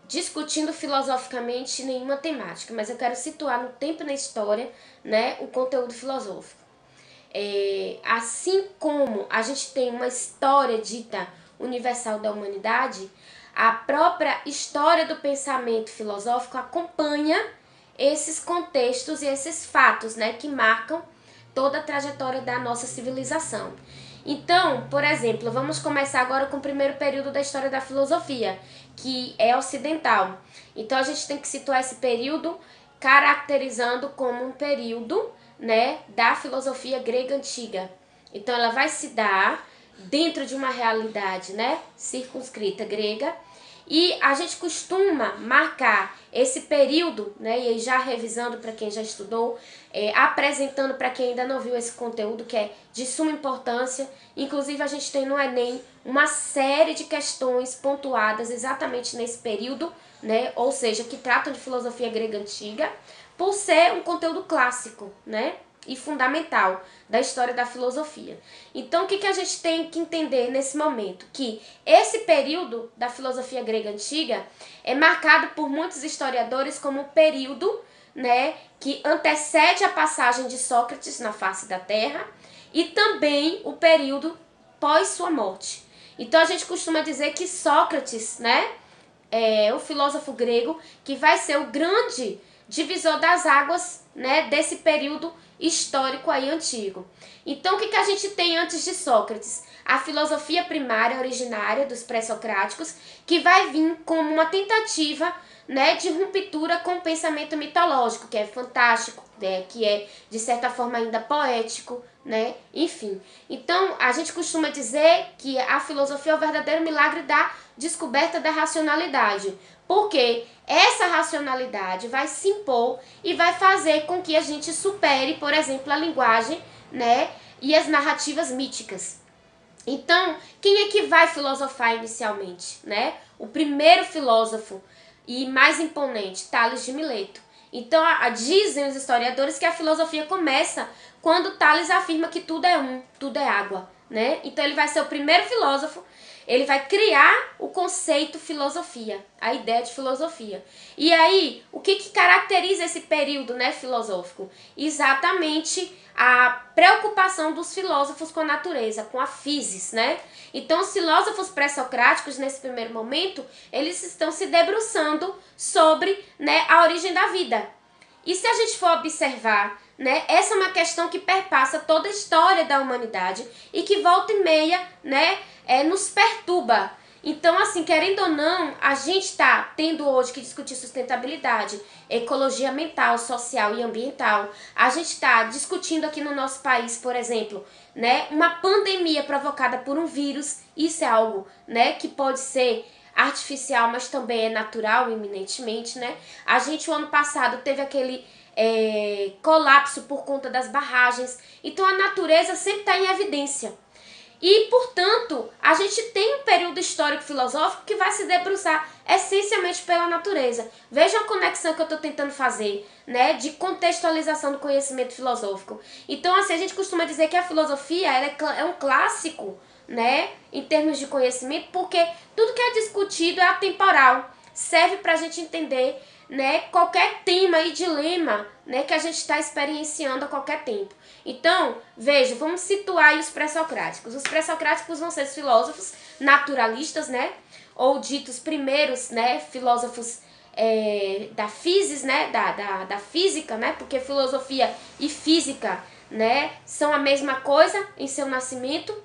discutindo filosoficamente nenhuma temática, mas eu quero situar no tempo e na história, né, o conteúdo filosófico. Assim como a gente tem uma história dita universal da humanidade, a própria história do pensamento filosófico acompanha esses contextos e esses fatos, né, que marcam toda a trajetória da nossa civilização. Então, por exemplo, vamos começar agora com o primeiro período da história da filosofia, que é ocidental. Então, a gente tem que situar esse período caracterizando como um período, né, da filosofia grega antiga. Então, ela vai se dar dentro de uma realidade, né, circunscrita grega. E a gente costuma marcar esse período, né, e aí já revisando para quem já estudou, apresentando para quem ainda não viu esse conteúdo, que é de suma importância. Inclusive a gente tem no Enem uma série de questões pontuadas exatamente nesse período, né, ou seja, que tratam de filosofia grega antiga, por ser um conteúdo clássico, né, e fundamental da história da filosofia. Então, o que a gente tem que entender nesse momento? Que esse período da filosofia grega antiga é marcado por muitos historiadores como um período, né, que antecede a passagem de Sócrates na face da Terra e também o período pós sua morte. Então, a gente costuma dizer que Sócrates, né, é o filósofo grego que vai ser o grande divisor das águas, né, desse período histórico aí antigo. Então, o que a gente tem antes de Sócrates? A filosofia primária, originária dos pré-socráticos, que vai vir como uma tentativa, né, de ruptura com o pensamento mitológico, que é fantástico, né, que é, de certa forma, ainda poético, né, enfim. Então, a gente costuma dizer que a filosofia é o verdadeiro milagre da descoberta da racionalidade, porque essa racionalidade vai se impor e vai fazer com que a gente supere, por exemplo, a linguagem, né, e as narrativas míticas. Então, quem é que vai filosofar inicialmente, né? O primeiro filósofo e mais imponente, Tales de Mileto. Então, dizem os historiadores que a filosofia começa quando Tales afirma que tudo é um, tudo é água, né? Então, ele vai ser o primeiro filósofo. Ele vai criar o conceito filosofia, a ideia de filosofia. E aí, o que caracteriza esse período, né, filosófico? Exatamente a preocupação dos filósofos com a natureza, com a physis, né? Então, os filósofos pré-socráticos, nesse primeiro momento, eles estão se debruçando sobre, né, a origem da vida. E se a gente for observar, né, essa é uma questão que perpassa toda a história da humanidade e que volta e meia, né, nos perturba. Então, assim, querendo ou não, a gente está tendo hoje que discutir sustentabilidade, ecologia mental, social e ambiental. A gente está discutindo aqui no nosso país, por exemplo, né, uma pandemia provocada por um vírus. Isso é algo, né, que pode ser artificial, mas também é natural, eminentemente, né? A gente, o ano passado, teve aquele colapso por conta das barragens. Então, a natureza sempre está em evidência. E, portanto, a gente tem um período histórico filosófico que vai se debruçar essencialmente pela natureza. Vejam a conexão que eu estou tentando fazer, né, de contextualização do conhecimento filosófico. Então, assim, a gente costuma dizer que a filosofia ela é um clássico, né, em termos de conhecimento, porque tudo que é discutido é atemporal. Serve para a gente entender, né, qualquer tema e dilema, né, que a gente está experienciando a qualquer tempo. Então, veja, vamos situar aí os pré-socráticos. Os pré-socráticos vão ser os filósofos naturalistas, né, ou ditos primeiros, né, filósofos da physis, né, da física, né, porque filosofia e física, né, são a mesma coisa em seu nascimento.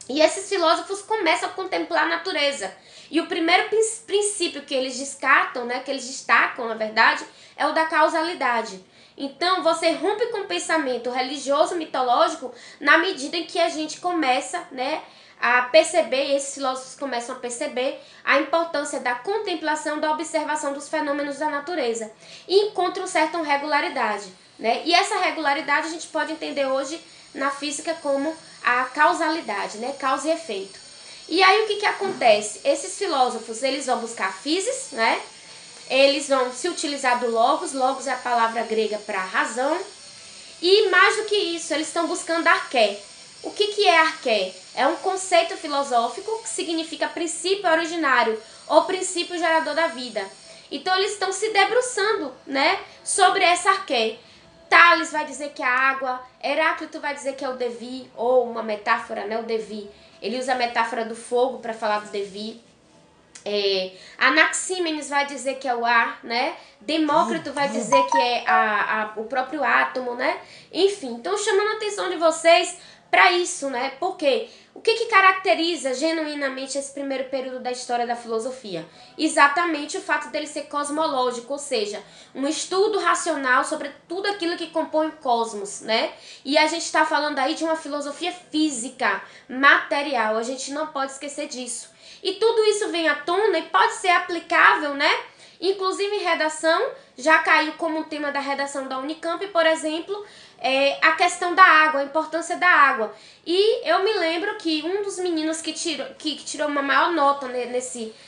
E esses filósofos começam a contemplar a natureza. E o primeiro princípio que eles descartam, né, que eles destacam, na verdade, é o da causalidade. Então, você rompe com o pensamento religioso, mitológico, na medida em que a gente começa, né, a perceber, e esses filósofos começam a perceber a importância da contemplação, da observação dos fenômenos da natureza. E encontram certa regularidade, né? E essa regularidade a gente pode entender hoje na física como a causalidade, né? Causa e efeito. E aí o que acontece? Esses filósofos, eles vão buscar a physis, né? Eles vão se utilizar do logos. Logos é a palavra grega para razão. E mais do que isso, eles estão buscando arqué. O que é arqué? É um conceito filosófico que significa princípio originário ou princípio gerador da vida. Então eles estão se debruçando, né, sobre essa arqué. Tales vai dizer que é a água, Heráclito vai dizer que é o Devi, ou uma metáfora, né, o Devi. Ele usa a metáfora do fogo para falar do Devi. Anaxímenes vai dizer que é o ar, né? Demócrito vai dizer que é o próprio átomo, né? Enfim, então chamando a atenção de vocês para isso, né? Porque o que caracteriza genuinamente esse primeiro período da história da filosofia? Exatamente o fato dele ser cosmológico, ou seja, um estudo racional sobre tudo aquilo que compõe o cosmos, né? E a gente está falando aí de uma filosofia física, material, a gente não pode esquecer disso. E tudo isso vem à tona e pode ser aplicável, né? Inclusive em redação, já caiu como um tema da redação da Unicamp, por exemplo, a questão da água, a importância da água. E eu me lembro que um dos meninos que tirou uma maior nota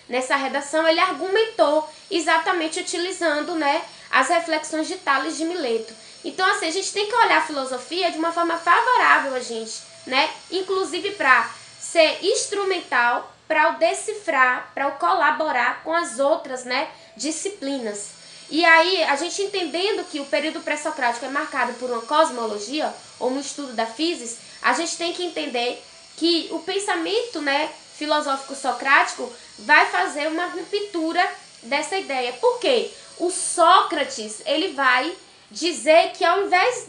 nessa redação, ele argumentou exatamente utilizando, né, as reflexões de Tales de Mileto. Então, assim, a gente tem que olhar a filosofia de uma forma favorável a gente, né? Inclusive para ser instrumental, para o decifrar, para o colaborar com as outras, né, disciplinas. E aí, a gente entendendo que o período pré-socrático é marcado por uma cosmologia, ou um estudo da physis, a gente tem que entender que o pensamento, né, filosófico socrático vai fazer uma ruptura dessa ideia. Por quê? O Sócrates, ele vai dizer que ao invés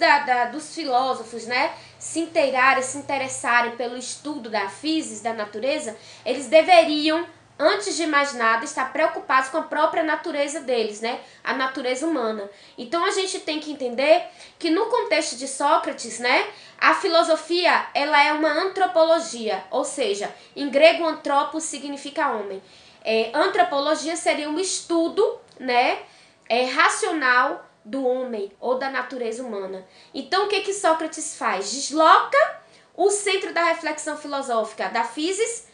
dos filósofos, né, se inteirarem, se interessarem pelo estudo da physis, da natureza, eles deveriam, antes de mais nada, estar preocupados com a própria natureza deles, né? A natureza humana. Então a gente tem que entender que no contexto de Sócrates, né, a filosofia, ela é uma antropologia, ou seja, em grego antropos significa homem. Antropologia seria um estudo, né, racional do homem ou da natureza humana. Então o que Sócrates faz? Desloca o centro da reflexão filosófica da physis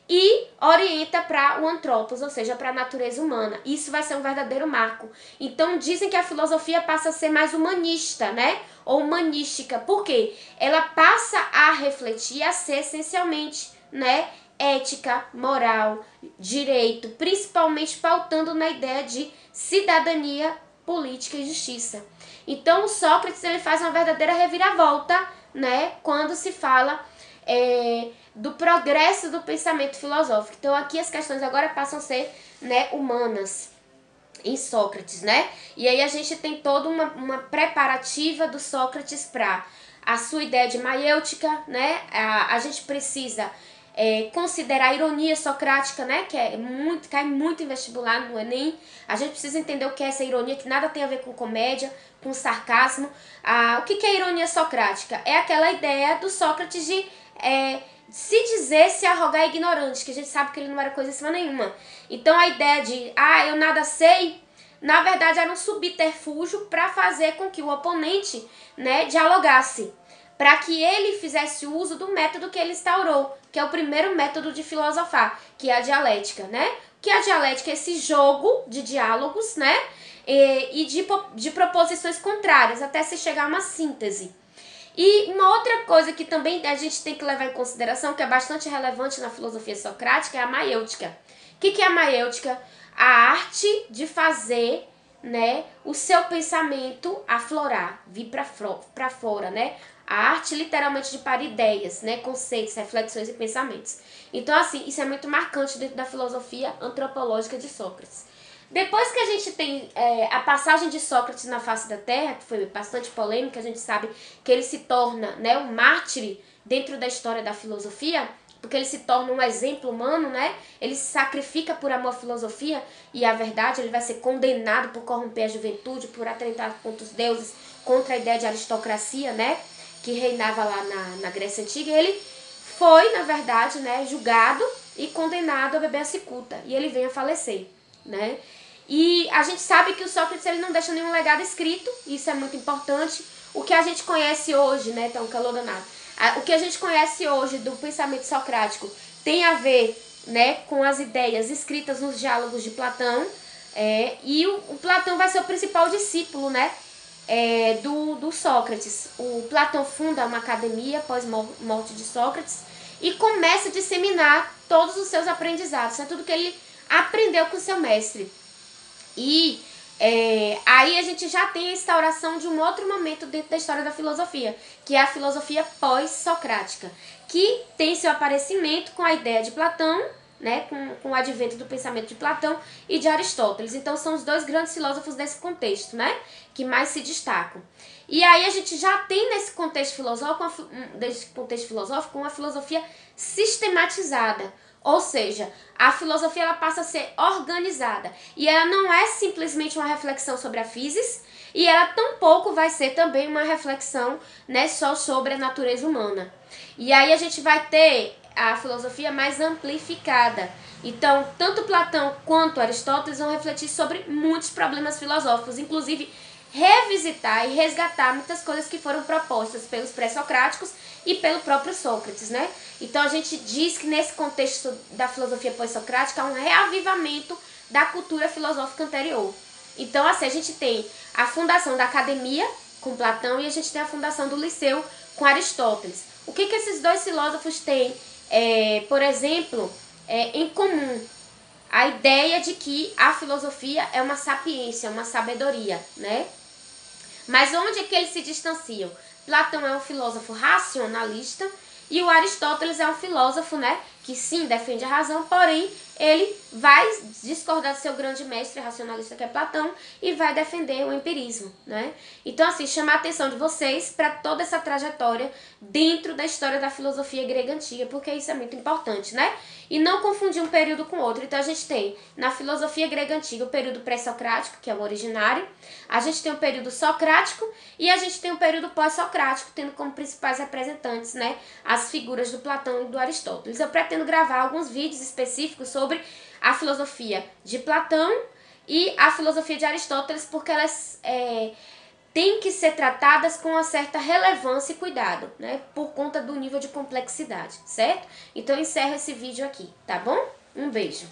e orienta para o antropos, ou seja, para a natureza humana. Isso vai ser um verdadeiro marco. Então dizem que a filosofia passa a ser mais humanista, né? Ou humanística. Por quê? Ela passa a refletir, a ser essencialmente, né, ética, moral, direito, principalmente pautando na ideia de cidadania, política e justiça. Então o Sócrates, ele faz uma verdadeira reviravolta, né, quando se fala do progresso do pensamento filosófico. Então aqui as questões agora passam a ser, né, humanas em Sócrates, né? E aí a gente tem toda uma preparativa do Sócrates para a sua ideia de maiêutica, né? A gente precisa considerar a ironia socrática, né, que cai muito em vestibular no Enem. A gente precisa entender o que é essa ironia, que nada tem a ver com comédia, com sarcasmo. O que é a ironia socrática? É aquela ideia do Sócrates de se dizer, se arrogar ignorante, que a gente sabe que ele não era coisa nenhuma. Então a ideia de, eu nada sei, na verdade era um subterfúgio para fazer com que o oponente, né, dialogasse, para que ele fizesse uso do método que ele instaurou, que é o primeiro método de filosofar, que é a dialética, né? Que a dialética é esse jogo de diálogos, né? E de proposições contrárias, até se chegar a uma síntese. E uma outra coisa que também a gente tem que levar em consideração, que é bastante relevante na filosofia socrática, é a maiêutica. O que é a maiêutica? A arte de fazer, né, o seu pensamento aflorar, vir para fora, né? A arte literalmente de parir ideias, né, conceitos, reflexões e pensamentos. Então, assim, isso é muito marcante dentro da filosofia antropológica de Sócrates. Depois que a gente tem a passagem de Sócrates na face da Terra, que foi bastante polêmica, a gente sabe que ele se torna, né, um mártir dentro da história da filosofia, porque ele se torna um exemplo humano, né? Ele se sacrifica por amor à filosofia e à verdade, ele vai ser condenado por corromper a juventude, por atentar contra os deuses, contra a ideia de aristocracia, né, que reinava lá na Grécia Antiga. Ele foi, na verdade, né, julgado e condenado a beber a cicuta, e ele vem a falecer, né? E a gente sabe que o Sócrates, ele não deixa nenhum legado escrito, isso é muito importante. O que a gente conhece hoje, né, tá um calor danado. O que a gente conhece hoje do pensamento socrático tem a ver, né, com as ideias escritas nos diálogos de Platão, e o Platão vai ser o principal discípulo, né, do Sócrates. O Platão funda uma academia após morte de Sócrates, e começa a disseminar todos os seus aprendizados, né? Tudo que ele aprendeu com o seu mestre. E aí a gente já tem a instauração de um outro momento dentro da história da filosofia, que é a filosofia pós-socrática, que tem seu aparecimento com a ideia de Platão, né, com o advento do pensamento de Platão e de Aristóteles. Então são os dois grandes filósofos desse contexto, né, que mais se destacam. E aí a gente já tem nesse contexto filosófico uma filosofia sistematizada. Ou seja, a filosofia ela passa a ser organizada. E ela não é simplesmente uma reflexão sobre a physis, e ela tampouco vai ser também uma reflexão, né, só sobre a natureza humana. E aí a gente vai ter a filosofia mais amplificada. Então, tanto Platão quanto Aristóteles vão refletir sobre muitos problemas filosóficos, inclusive revisitar e resgatar muitas coisas que foram propostas pelos pré-socráticos e pelo próprio Sócrates, né? Então a gente diz que nesse contexto da filosofia pós-socrática há um reavivamento da cultura filosófica anterior. Então assim, a gente tem a fundação da academia com Platão e a gente tem a fundação do Liceu com Aristóteles. O que esses dois filósofos têm, por exemplo, em comum? A ideia de que a filosofia é uma sapiência, uma sabedoria, né? Mas onde é que eles se distanciam? Platão é um filósofo racionalista e o Aristóteles é um filósofo, né, que sim, defende a razão, porém ele vai discordar do seu grande mestre racionalista que é Platão e vai defender o empirismo, né? Então assim, chamar a atenção de vocês para toda essa trajetória dentro da história da filosofia grega antiga, porque isso é muito importante, né? E não confundir um período com outro. Então a gente tem na filosofia grega antiga o período pré-socrático, que é o originário, a gente tem o período socrático e a gente tem o período pós-socrático, tendo como principais representantes, né, as figuras do Platão e do Aristóteles. Eu pretendo gravar alguns vídeos específicos sobre a filosofia de Platão e a filosofia de Aristóteles, porque elas têm que ser tratadas com uma certa relevância e cuidado, né, por conta do nível de complexidade, certo? Então eu encerro esse vídeo aqui, tá bom? Um beijo!